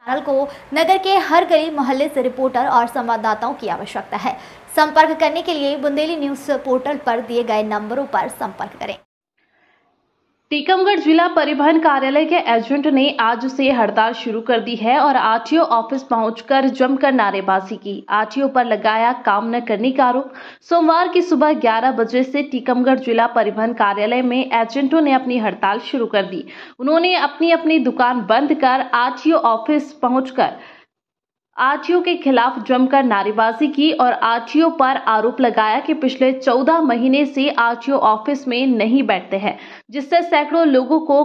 Channel को नगर के हर गली मोहल्ले से रिपोर्टर और संवाददाताओं की आवश्यकता है। संपर्क करने के लिए बुंदेली न्यूज पोर्टल पर दिए गए नंबरों पर संपर्क करें। टीकमगढ़ जिला परिवहन कार्यालय के एजेंट ने आज से हड़ताल शुरू कर दी है और आरटीओ ऑफिस पहुंचकर जमकर नारेबाजी की। आरटीओ पर लगाया काम न करने का आरोप। सोमवार की सुबह 11 बजे से टीकमगढ़ जिला परिवहन कार्यालय में एजेंटों ने अपनी हड़ताल शुरू कर दी। उन्होंने अपनी अपनी दुकान बंद कर आरटीओ ऑफिस पहुंचकर आरटीओ के खिलाफ जमकर नारेबाजी की और आरटीओ पर आरोप लगाया कि पिछले 14 महीने से आरटीओ ऑफिस में नहीं बैठते हैं, जिससे सैकड़ों लोगों को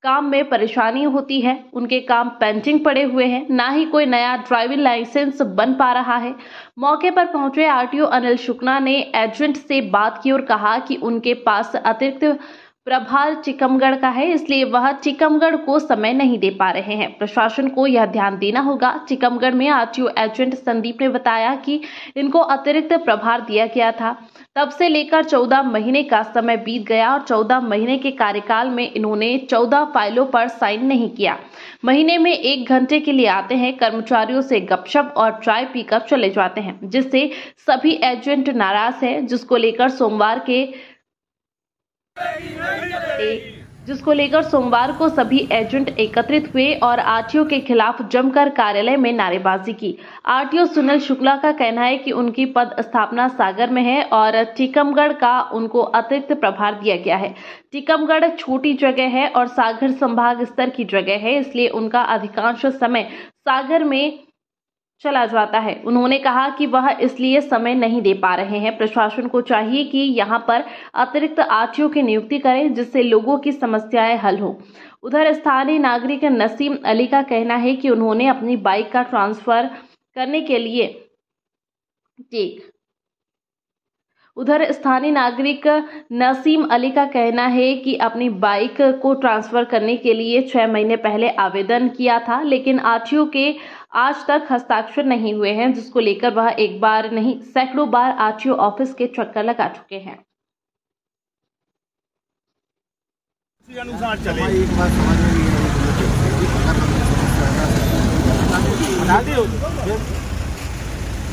काम में परेशानी होती है। उनके काम पेंडिंग पड़े हुए हैं, ना ही कोई नया ड्राइविंग लाइसेंस बन पा रहा है। मौके पर पहुंचे आरटीओ अनिल शुक्ला ने एजेंट से बात की और कहा कि उनके पास अतिरिक्त प्रभार टीकमगढ़ का है, इसलिए वह टीकमगढ़ को समय नहीं दे पा रहे हैं। प्रशासन को यह ध्यान देना होगा। टीकमगढ़ में आरटीओ एजेंट संदीप ने बताया कि इनको अतिरिक्त प्रभार दिया गया था, तब से लेकर 14 महीने का समय बीत गया और 14 महीने के कार्यकाल में इन्होंने 14 फाइलों पर साइन नहीं किया। महीने में 1 घंटे के लिए आते हैं, कर्मचारियों से गपशप और चाय पीकर चले जाते हैं, जिससे सभी एजेंट नाराज हैं, जिसको लेकर सोमवार को सभी एजेंट एकत्रित हुए और आरटीओ के खिलाफ जमकर कार्यालय में नारेबाजी की। आरटीओ सुनील शुक्ला का कहना है कि उनकी पद स्थापना सागर में है और टीकमगढ़ का उनको अतिरिक्त प्रभार दिया गया है। टीकमगढ़ छोटी जगह है और सागर संभाग स्तर की जगह है, इसलिए उनका अधिकांश समय सागर में चला जाता है। उन्होंने कहा कि वह इसलिए समय नहीं दे पा रहे हैं। प्रशासन को चाहिए कि यहां पर अतिरिक्त आरटीओ की नियुक्ति करें, जिससे लोगों की समस्याएं हल हो। उधर स्थानीय नागरिक नसीम अली का कहना है कि उन्होंने अपनी बाइक का ट्रांसफर करने के लिए उधर स्थानीय नागरिक नसीम अली का कहना है कि अपनी बाइक को ट्रांसफर करने के लिए 6 महीने पहले आवेदन किया था, लेकिन आरटीओ के आज तक हस्ताक्षर नहीं हुए हैं, जिसको लेकर वह एक बार नहीं सैकड़ों बार आरटीओ ऑफिस के चक्कर लगा चुके हैं।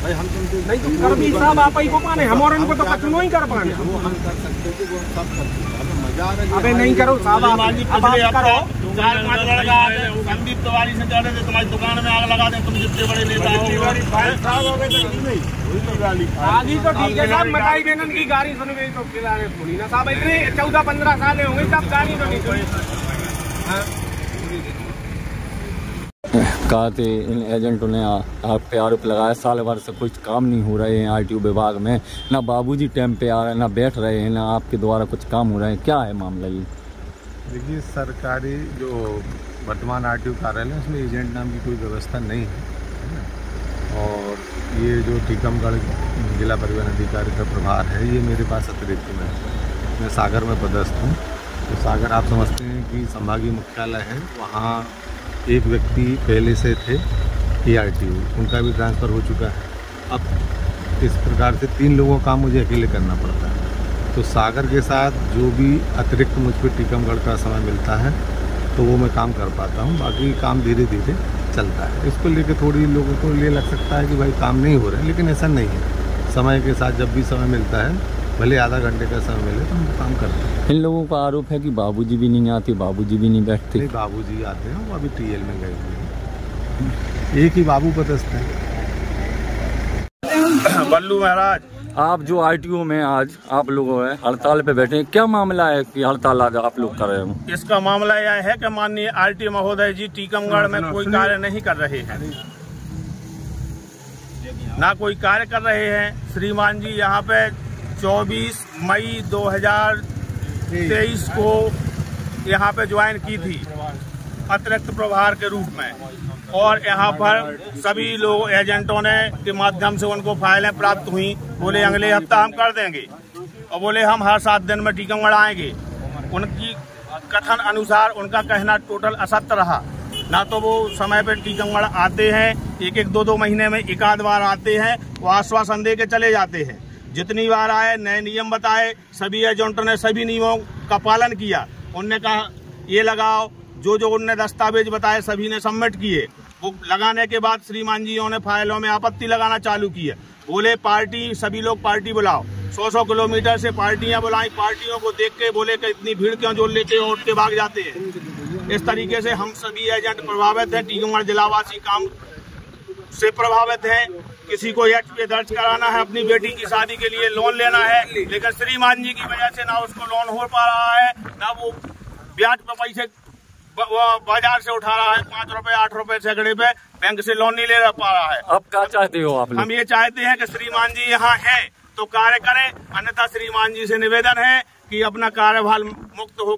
भाई हम नहीं तो कर भी साहब आप ही को पाने, हम और उनको तो कुछ नहीं कर पाने। वो हम कर सकते थे, वो सब करते थे। अबे मजा आ रहा है। अबे नहीं करो साहब, आप करो। 4-5 लड़का संदीप तिवारी से कह रहे थे तुम्हारी दुकान में आग लगा दें, तुम जितने बड़े नेता हो। साहब हो गए नहीं आगे तो ठीक है साहब, मिठाई बेनन की गाड़ी सुन गई तो खिलाने थोड़ी ना साहब। इतने 14-15 साल होंगे तब गाड़ी तो नहीं सुनी। कहा थे इन एजेंटों ने आप पे आरोप लगाया, साल भर से कुछ काम नहीं हो रहे हैं आरटीओ विभाग में, ना बाबूजी टाइम पे आ रहे हैं, ना बैठ रहे हैं, ना आपके द्वारा कुछ काम हो रहा है। क्या है मामला ये? देखिए, सरकारी जो वर्तमान आरटीओ कार्यालय है उसमें एजेंट नाम की कोई व्यवस्था नहीं है और ये जो टीकमगढ़ जिला परिवहन अधिकारी का प्रभार है ये मेरे पास अतिरिक्त में है। मैं सागर में पदस्थ हूँ। तो सागर आप समझते हैं कि संभागीय मुख्यालय है, वहाँ एक व्यक्ति पहले से थे ARTO, उनका भी ट्रांसफ़र हो चुका है। अब इस प्रकार से 3 लोगों का काम मुझे अकेले करना पड़ता है। तो सागर के साथ जो भी अतिरिक्त मुझ पर टीकमगढ़ का समय मिलता है तो वो मैं काम कर पाता हूँ, बाकी काम धीरे धीरे चलता है। इसको लेकर थोड़ी लोगों को ये लग सकता है कि भाई काम नहीं हो रहा है, लेकिन ऐसा नहीं है। समय के साथ जब भी समय मिलता है, भले आधा घंटे का समय मिले तो हम काम करते हैं। इन लोगों का आरोप है कि बाबूजी भी नहीं आते, बाबूजी भी नहीं बैठते। नहीं, बाबूजी आते हैं, वो अभी TL में गए हुए हैं। एक ही बाबू पदस्थ है। बल्लू महाराज, आप जो आरटीओ में आज आप लोग हड़ताल पे बैठे हैं, क्या मामला है कि हड़ताल आज आप लोग कर रहे हो? इसका मामला यह है कि माननीय RTO महोदय जी टीकमगढ़ में कोई कार्य नहीं कर रहे हैं, ना कोई कार्य कर रहे हैं। श्रीमान जी यहाँ पे 24 मई 2023 को यहाँ पे ज्वाइन की थी अतिरिक्त प्रभार के रूप में, और यहाँ पर सभी लोग एजेंटों ने के माध्यम से उनको फाइलें प्राप्त हुई। बोले अगले हफ्ता हम कर देंगे और बोले हम हर 7 दिन में टीकमगढ़ आएंगे। उनकी कथन अनुसार उनका कहना टोटल असत्य रहा। ना तो वो समय पर टीकमगढ़ आते हैं, 1-2 महीने में 1 आध बार आते हैं, वो आश्वासन दे के चले जाते हैं। जितनी बार आए, नए नियम बताए, सभी एजेंटों ने सभी नियमों का पालन किया। उनने कहा ये लगाओ, जो उनने दस्तावेज बताए सभी ने सबमिट किए। वो लगाने के बाद श्रीमान जी ने फाइलों में आपत्ति लगाना चालू की है। बोले पार्टी, सभी लोग पार्टी बुलाओ। 100 किलोमीटर से पार्टियां बुलाई, पार्टियों को देख के बोले कि इतनी भीड़ क्यों जोड़ लेते हो, उठ के भाग जाते हैं। इस तरीके से हम सभी एजेंट प्रभावित हैं, टीकमगढ़ जिलावासी काम से प्रभावित हैं। किसी को एचपी दर्ज कराना है, अपनी बेटी की शादी के लिए लोन लेना है, लेकिन श्रीमान जी की वजह से ना उसको लोन हो पा रहा है, ना वो ब्याज पर पैसे बाजार से उठा रहा है। 5 रुपए 8 रुपए सैकड़े पे बैंक से लोन नहीं ले पा रहा है। अब क्या चाहते हो आप? हम ये चाहते हैं कि श्रीमान जी यहाँ है तो कार्य करें, अन्यथा श्रीमान जी से निवेदन है कि अपना कार्यभार मुक्त हो